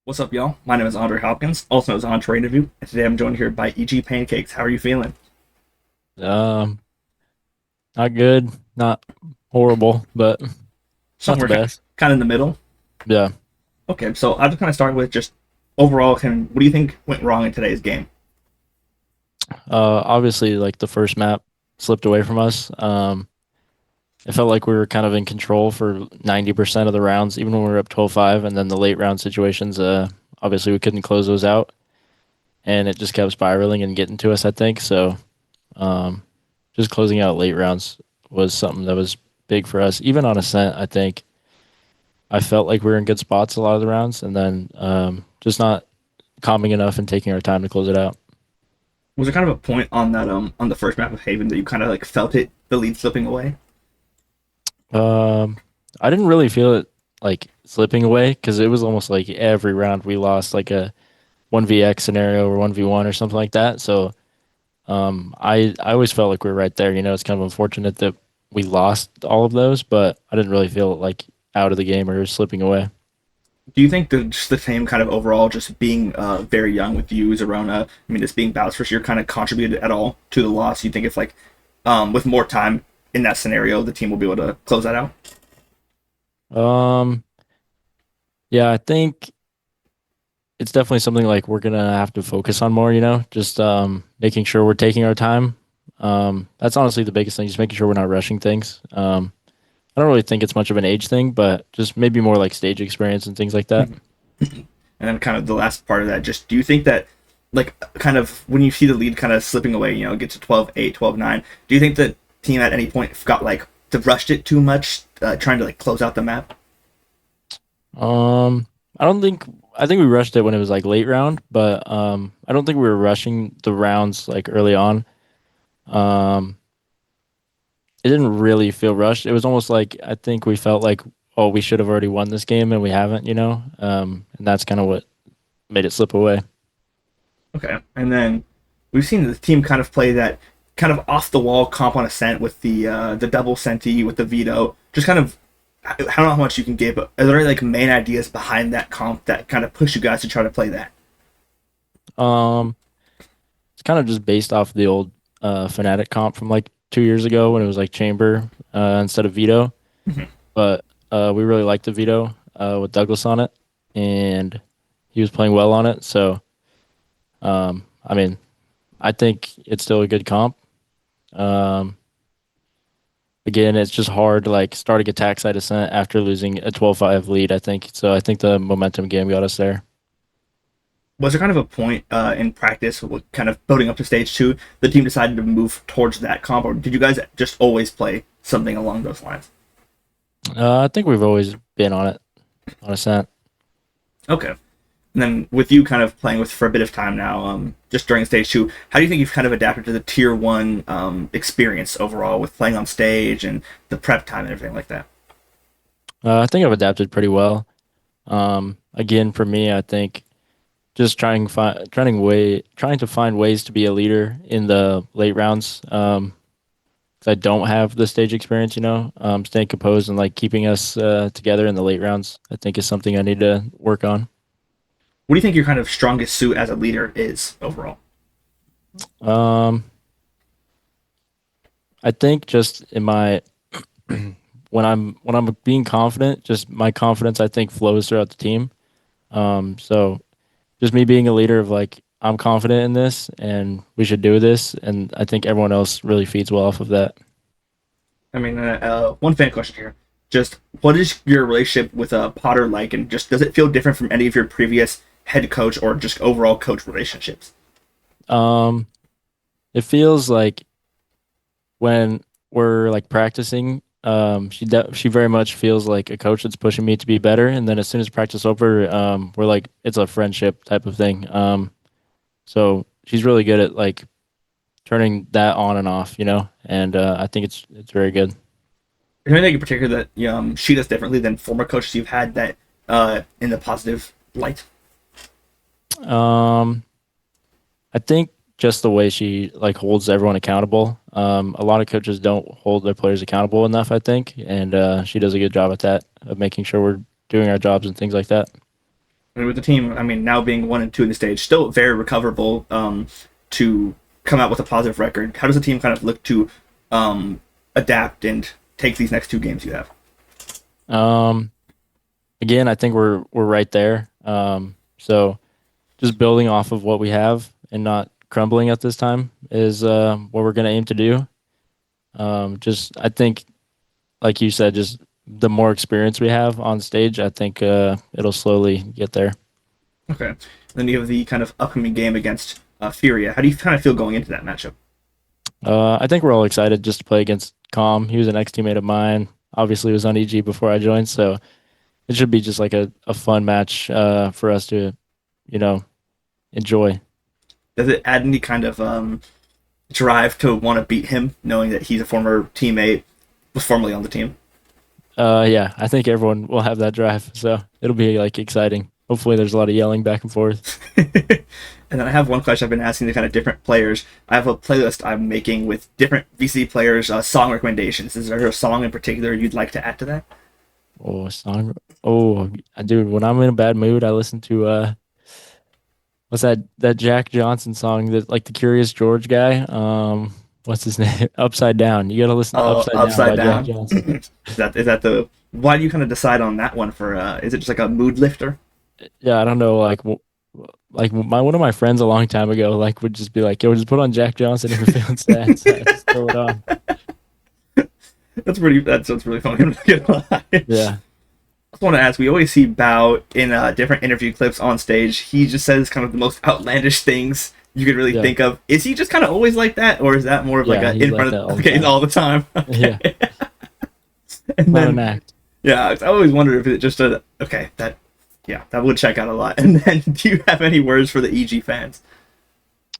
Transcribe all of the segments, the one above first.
What's up, y'all? My name is Andre Hopkins, also known as Entre Interview, and today I'm joined here by EG Paincakes. How are you feeling? Um, Not good, not horrible, but not the Somewhere best. kind of in the middle. Yeah. Okay, so I'll just kind of start with just overall, what do you think went wrong in today's game? Obviously, like the first map slipped away from us. It felt like we were kind of in control for 90% of the rounds, even when we were up 12-5, and then the late round situations, obviously we couldn't close those out, and it just kept spiraling and getting to us, I think. So, um, just closing out late rounds was something that was big for us. Even on Ascent, I think I felt like we were in good spots a lot of the rounds, and then just not calming enough and taking our time to close it out. Was there kind of a point on that on the first map of Haven that you kind of like felt it, the lead slipping away? Um, I didn't really feel it like slipping away because it was almost like every round we lost like a 1vx scenario or 1v1 or something like that. So I always felt like we were right there. It's kind of unfortunate that we lost all of those, but I didn't really feel it like out of the game or slipping away. Do you think that just the same kind of overall, just being very young with you, Zerona, just being Bow's first year, kind of contributed at all to the loss? You think if like with more time in that scenario, the team will be able to close that out? Um, yeah, I think it's definitely something like we're gonna have to focus on more, just making sure we're taking our time. That's honestly the biggest thing, just making sure we're not rushing things. I don't really think it's much of an age thing, but just maybe more like stage experience and things like that. And then kind of the last part of that, just do you think that like kind of when you see the lead kind of slipping away, get to 12-8, 12-9, do you think the team at any point got like to rushed it too much, trying to like close out the map? I don't think I think we rushed it when it was like late round, but I don't think we were rushing the rounds like early on. Um, it didn't really feel rushed. It was almost like I think we felt like, oh, we should have already won this game and we haven't, and that's kind of what made it slip away. Okay. And then we've seen the team kind of play that kind of off the wall comp on Ascent with the double senti with the veto. Just kind of I don't know how much you can give, but are there any like main ideas behind that comp that kind of push you guys to try to play that? Um, it's kind of just based off the old Fnatic comp from like 2 years ago when it was like Chamber instead of Veto. But we really liked the Veto with Douglas on it, and he was playing well on it. So, I mean, I think it's still a good comp. Um, Again, it's just hard to like starting attack side Ascent after losing a 12-5 lead, I think. So I think the momentum game got us there. Was there kind of a point in practice, with kind of building up to stage two, the team decided to move towards that comp, or did you guys just always play something along those lines? I think we've always been on it, on Ascent. Okay. And then with you kind of playing with for a bit of time now, just during stage two, how do you think you've kind of adapted to the tier one experience overall with playing on stage and the prep time and everything like that? I think I've adapted pretty well. Again, for me, I think just trying to find ways to be a leader in the late rounds. 'Cause I don't have the stage experience, staying composed and like keeping us together in the late rounds. I think is something I need to work on. What do you think your kind of strongest suit as a leader is overall? Um, I think just in my when I'm being confident, just my confidence I think flows throughout the team. So just me being a leader of like I'm confident in this and we should do this, and I think everyone else really feeds well off of that. One fan question here. Just what is your relationship with Potter like, and just does it feel different from any of your previous head coach or just overall coach relationships? Um, it feels like when we're like practicing, she very much feels like a coach that's pushing me to be better, and then as soon as practice over, we're like it's a friendship type of thing. So she's really good at like turning that on and off, and I think it's very good. Is there anything in particular that she does differently than former coaches you've had that in the positive light? Um, I think just the way she like holds everyone accountable. A lot of coaches don't hold their players accountable enough, I think, and she does a good job at that of making sure we're doing our jobs and things like that. I mean, with the team, I mean, now being 1-2 in the stage, still very recoverable to come out with a positive record. How does the team kind of look to adapt and take these next two games you have? Um, Again, I think we're right there. So just building off of what we have and not crumbling at this time is what we're going to aim to do. Just I think, like you said, just the more experience we have on stage, I think it'll slowly get there. Okay. Then you have the kind of upcoming game against FURIA. How do you kind of feel going into that matchup? I think we're all excited just to play against Com. He was an ex-teammate of mine. Obviously, he was on EG before I joined, so it should be just like a fun match for us to, you know, enjoy. Does it add any kind of drive to want to beat him, knowing that he's a former teammate, was formerly on the team? Yeah, I think everyone will have that drive, so it'll be like exciting. Hopefully, there's a lot of yelling back and forth. And then I have one question I've been asking the kind of different players. I have a playlist I'm making with different VC players' song recommendations. Is there a song in particular you'd like to add to that? Oh, song. Oh, dude, when I'm in a bad mood, I listen to what's that Jack Johnson song that like the Curious George guy? What's his name? Upside Down. You gotta listen to Oh, Upside Down Upside by Jack Down. Johnson. Is that the? Why do you kind of decide on that one for? Is it just like a mood lifter? Yeah, I don't know, like my one of my friends a long time ago like would just be like, "Yo, just put on Jack Johnson if you're feeling sad." So I just throw it on. That's pretty. That's really funny. I'm not gonna lie. I Yeah, just want to ask. We always see Bao in different interview clips on stage. He just says kind of the most outlandish things you could really yeah, think of. Is he just kind of always like that, or is that more of like yeah. a He's in like front that of all the okay time. all the time? Yeah, Okay. And not an then act. yeah, I always wondered if it just a okay that yeah that would check out a lot. And then do you have any words for the EG fans?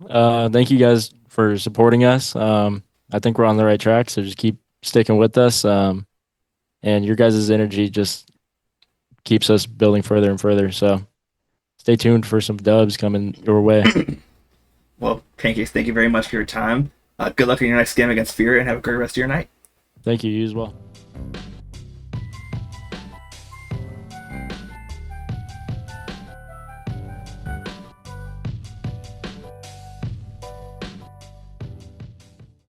Thank you guys for supporting us. I think we're on the right track, so just keep sticking with us. And your guys' energy just keeps us building further and further. So stay tuned for some dubs coming your way. Well, Pancakes, thank you very much for your time. Good luck in your next game against Fear, and have a great rest of your night. Thank you, you as well.